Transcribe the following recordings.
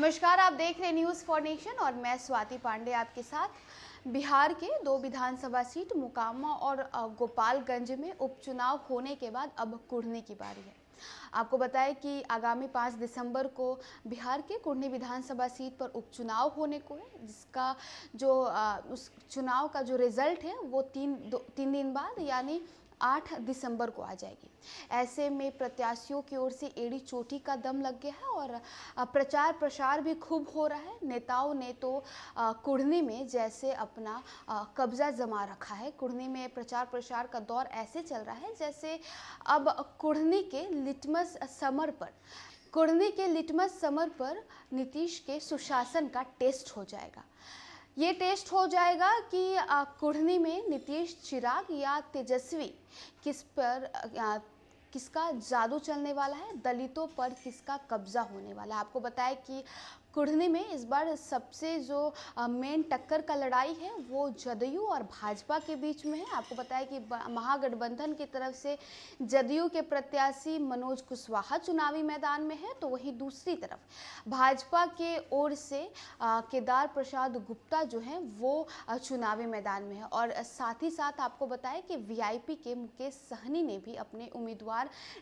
नमस्कार, आप देख रहे न्यूज़ फॉर नेशन और मैं स्वाति पांडे आपके साथ। बिहार के दो विधानसभा सीट मोकामा और गोपालगंज में उपचुनाव होने के बाद अब कुढ़नी की बारी है। आपको बताएं कि आगामी 5 दिसंबर को बिहार के कुढ़नी विधानसभा सीट पर उपचुनाव होने को है, जिसका जो उस चुनाव का जो रिजल्ट है वो तीन दिन बाद यानी 8 दिसंबर को आ जाएगी। ऐसे में प्रत्याशियों की ओर से एड़ी चोटी का दम लग गया है और प्रचार प्रसार भी खूब हो रहा है। नेताओं ने तो कुढ़नी में जैसे अपना कब्जा जमा रखा है। कुढ़नी में प्रचार प्रसार का दौर ऐसे चल रहा है जैसे अब कुढ़नी के लिटमस समर पर नीतीश के सुशासन का टेस्ट हो जाएगा। ये टेस्ट हो जाएगा कि कुढ़नी में नीतीश, चिराग या तेजस्वी किसका जादू चलने वाला है, दलितों पर किसका कब्जा होने वाला है। आपको बताएं कि कुढ़नी में इस बार सबसे जो मेन टक्कर का लड़ाई है वो जदयू और भाजपा के बीच में है। आपको बताएं कि महागठबंधन की तरफ से जदयू के प्रत्याशी मनोज कुशवाहा चुनावी मैदान में है, तो वहीं दूसरी तरफ भाजपा के ओर से केदार प्रसाद गुप्ता जो हैं वो चुनावी मैदान में है। और साथ ही साथ आपको बताएं कि वीआईपी के मुकेश सहनी ने भी अपने उम्मीदवार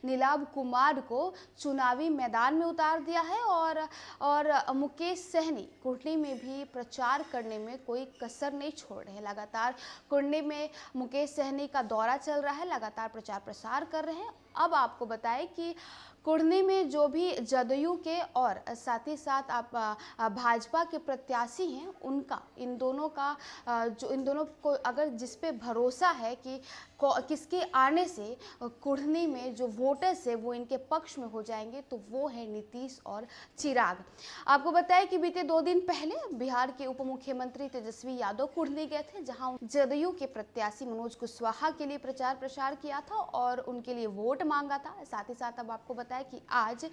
नीलाभ कुमार को चुनावी मैदान में उतार दिया है और मुकेश सहनी कुढ़नी में भी प्रचार करने में कोई कसर नहीं छोड़ रहे हैं। लगातार कुढ़नी में मुकेश सहनी का दौरा चल रहा है, लगातार प्रचार प्रसार कर रहे हैं। अब आपको बताएं कि कुढ़नी में जो भी जदयू के और साथ ही साथ आप भाजपा के प्रत्याशी हैं, उनका इन दोनों को अगर जिस पे भरोसा है कि किसके आने से कुढ़नी में जो वोटर्स है वो इनके पक्ष में हो जाएंगे, तो वो है नीतीश और चिराग। आपको बताएं कि बीते 2 दिन पहले बिहार के उप मुख्यमंत्री तेजस्वी यादव कुढ़नी गए थे, जहां जदयू के प्रत्याशी मनोज कुशवाहा के लिए प्रचार प्रसार किया था और उनके लिए वोट मांगा था। साथ ही साथ अब आपको बताया कि आज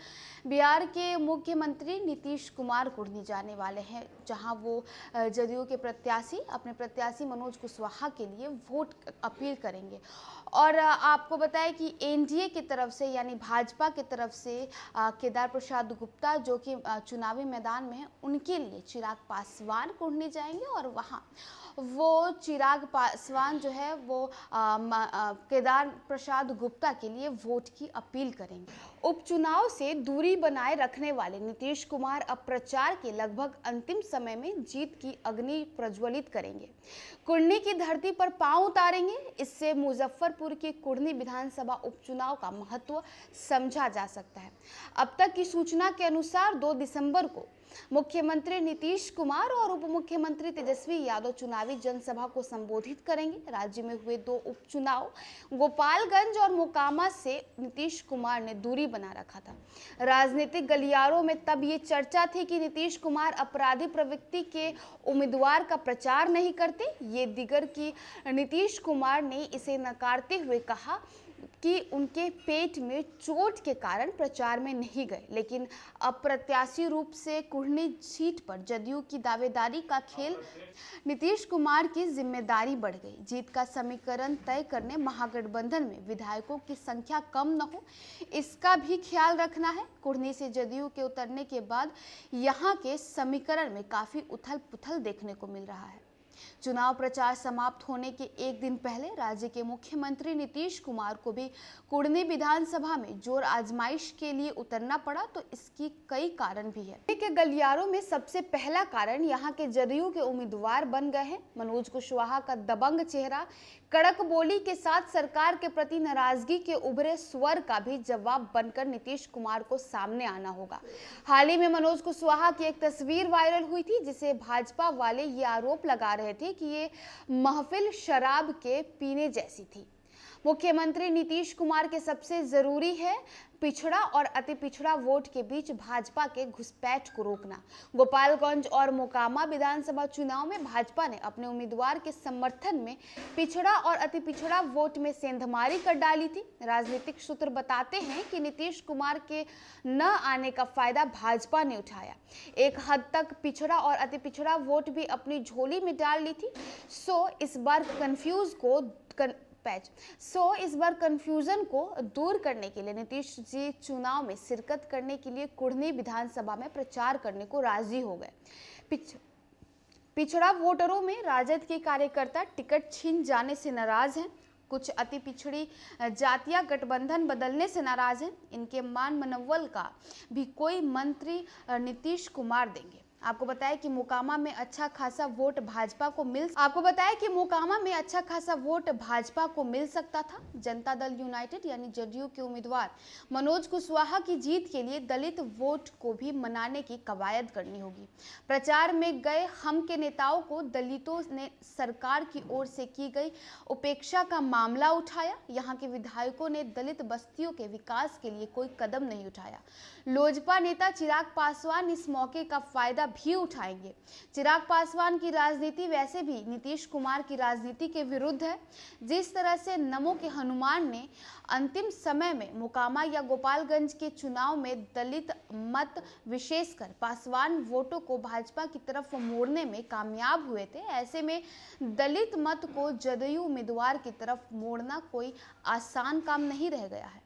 बिहार के मुख्यमंत्री नीतीश कुमार कुढ़नी जाने वाले हैं, जहां वो जदयू के प्रत्याशी अपने प्रत्याशी मनोज कुशवाहा के लिए वोट अपील करेंगे। और आपको बताएं कि एनडीए की तरफ से यानी भाजपा की तरफ से केदार प्रसाद गुप्ता जो कि चुनावी मैदान में है, उनके लिए चिराग पासवान कुढ़नी जाएंगे और वहां वो चिराग पासवान जो है वो केदार प्रसाद गुप्ता के लिए वोट की अपील करेंगे। उपचुनाव से दूरी बनाए रखने वाले नीतीश कुमार अब प्रचार के लगभग अंतिम समय में जीत की अग्नि प्रज्वलित करेंगे, कुढ़नी की धरती पर पांव उतारेंगे। इससे मुजफ्फरपुर की कुढ़नी विधानसभा उपचुनाव का महत्व समझा जा सकता है। अब तक की सूचना के अनुसार 2 दिसंबर को मुख्यमंत्री नीतीश कुमार और उप मुख्यमंत्री तेजस्वी यादव चुनावी जनसभा को संबोधित करेंगे। राज्य में हुए 2 उपचुनाव गोपालगंज और मोकामा से नीतीश कुमार ने दूरी बना रखा था। राजनीतिक गलियारों में तब ये चर्चा थी कि नीतीश कुमार अपराधी प्रवृत्ति के उम्मीदवार का प्रचार नहीं करते। ये दिगर की नीतीश कुमार ने इसे नकारते हुए कहा कि उनके पेट में चोट के कारण प्रचार में नहीं गए, लेकिन अप्रत्याशी रूप से कुढ़नी सीट पर जदयू की दावेदारी का खेल नीतीश कुमार की जिम्मेदारी बढ़ गई। जीत का समीकरण तय करने महागठबंधन में विधायकों की संख्या कम न हो, इसका भी ख्याल रखना है। कुढ़नी से जदयू के उतरने के बाद यहाँ के समीकरण में काफी उथल पुथल देखने को मिल रहा है। चुनाव प्रचार समाप्त होने के एक दिन पहले राज्य के मुख्यमंत्री नीतीश कुमार को भी कुढ़नी विधानसभा में जोर आजमाइश के लिए उतरना पड़ा, तो इसकी कई कारण भी है। के गलियारों में सबसे पहला कारण यहाँ के जदयू के उम्मीदवार बन गए हैं। मनोज कुशवाहा का दबंग चेहरा, कड़क बोली के साथ सरकार के प्रति नाराजगी के उभरे स्वर का भी जवाब बनकर नीतीश कुमार को सामने आना होगा। हाल ही में मनोज कुशवाहा की एक तस्वीर वायरल हुई थी, जिसे भाजपा वाले ये आरोप लगा रहे थे कि ये महफिल शराब के पीने जैसी थी। मुख्यमंत्री नीतीश कुमार के सबसे जरूरी है पिछड़ा और अति पिछड़ा वोट के बीच भाजपा के घुसपैठ को रोकना। गोपालगंज और मोकामा विधानसभा चुनाव में भाजपा ने अपने उम्मीदवार के समर्थन में पिछड़ा और अति पिछड़ा वोट में सेंधमारी कर डाली थी। राजनीतिक सूत्र बताते हैं कि नीतीश कुमार के न आने का फायदा भाजपा ने उठाया, एक हद तक पिछड़ा और अति पिछड़ा वोट भी अपनी झोली में डाल ली थी। सो इस बार पैच। सो इस बार कंफ्यूजन को दूर करने के लिए नीतीश जी चुनाव में शिरकत करने के लिए कुढ़नी विधानसभा में प्रचार करने को राजी हो गए। पिछड़ा वोटरों में राजद के कार्यकर्ता टिकट छीन जाने से नाराज हैं। कुछ अति पिछड़ी जातियां गठबंधन बदलने से नाराज हैं। इनके मान मनोबल का भी कोई मंत्री नीतीश कुमार देंगे। आपको बताया कि मोकामा में अच्छा खासा वोट भाजपा को मिल सकता था। जनता दल यूनाइटेड यानी जदयू के उम्मीदवार मनोज कुशवाहा की जीत के लिए दलित वोट को भी मनाने की कवायद करनी होगी। प्रचार में गए हम के नेताओं को दलितों ने सरकार की ओर से की गई उपेक्षा का मामला उठाया। यहाँ के विधायकों ने दलित बस्तियों के विकास के लिए कोई कदम नहीं उठाया। लोजपा नेता चिराग पासवान इस मौके का फायदा भी उठाएंगे। चिराग पासवान की राजनीति वैसे भी नीतीश कुमार की राजनीति के विरुद्ध है। जिस तरह से नमो के हनुमान ने अंतिम समय में मोकामा या गोपालगंज के चुनाव में दलित मत विशेषकर पासवान वोटों को भाजपा की तरफ मोड़ने में कामयाब हुए थे, ऐसे में दलित मत को जदयू उम्मीदवार की तरफ मोड़ना कोई आसान काम नहीं रह गया है।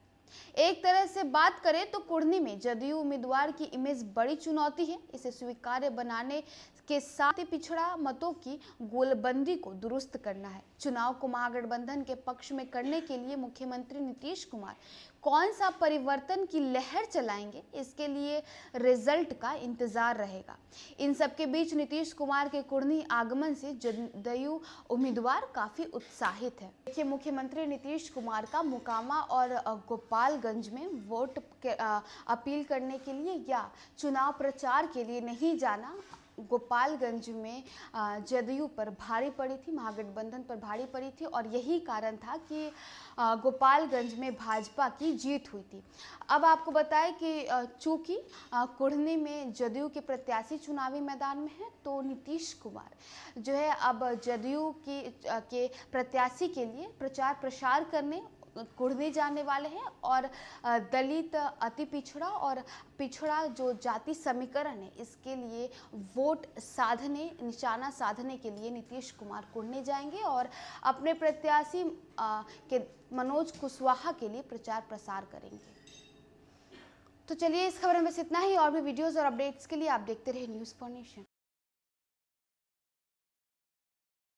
एक तरह से बात करें तो कुढ़नी में जदयू उम्मीदवार की इमेज बड़ी चुनौती है। इसे स्वीकार्य बनाने के साथ ही पिछड़ा मतों की गोलबंदी को दुरुस्त करना है। चुनाव को महागठबंधन के पक्ष में करने के लिए मुख्यमंत्री नीतीश कुमार कौन सा परिवर्तन की लहर चलाएंगे, इसके लिए रिजल्ट का इंतजार रहेगा। इन सबके बीच नीतीश कुमार के कुढ़नी आगमन से जदयू उम्मीदवार काफी उत्साहित है। देखिए, मुख्यमंत्री नीतीश कुमार का मोकामा और गोपालगंज में वोट अपील करने के लिए या चुनाव प्रचार के लिए नहीं जाना गोपालगंज में जदयू पर भारी पड़ी थी, महागठबंधन पर भारी पड़ी थी और यही कारण था कि गोपालगंज में भाजपा की जीत हुई थी। अब आपको बताएं कि चूंकि कुढ़नी में जदयू के प्रत्याशी चुनावी मैदान में है, तो नीतीश कुमार जो है अब जदयू के प्रत्याशी के लिए प्रचार प्रसार करने कुढ़नी जाने वाले हैं और दलित, अति पिछड़ा और पिछड़ा जो जाति समीकरण है, इसके लिए वोट साधने, निशाना साधने के लिए नीतीश कुमार कुढ़नी जाएंगे और अपने प्रत्याशी के मनोज कुशवाहा के लिए प्रचार प्रसार करेंगे। तो चलिए, इस खबर में बस इतना ही। और भी वीडियोस और अपडेट्स के लिए आप देखते रहिए न्यूज़ फॉर नेशन।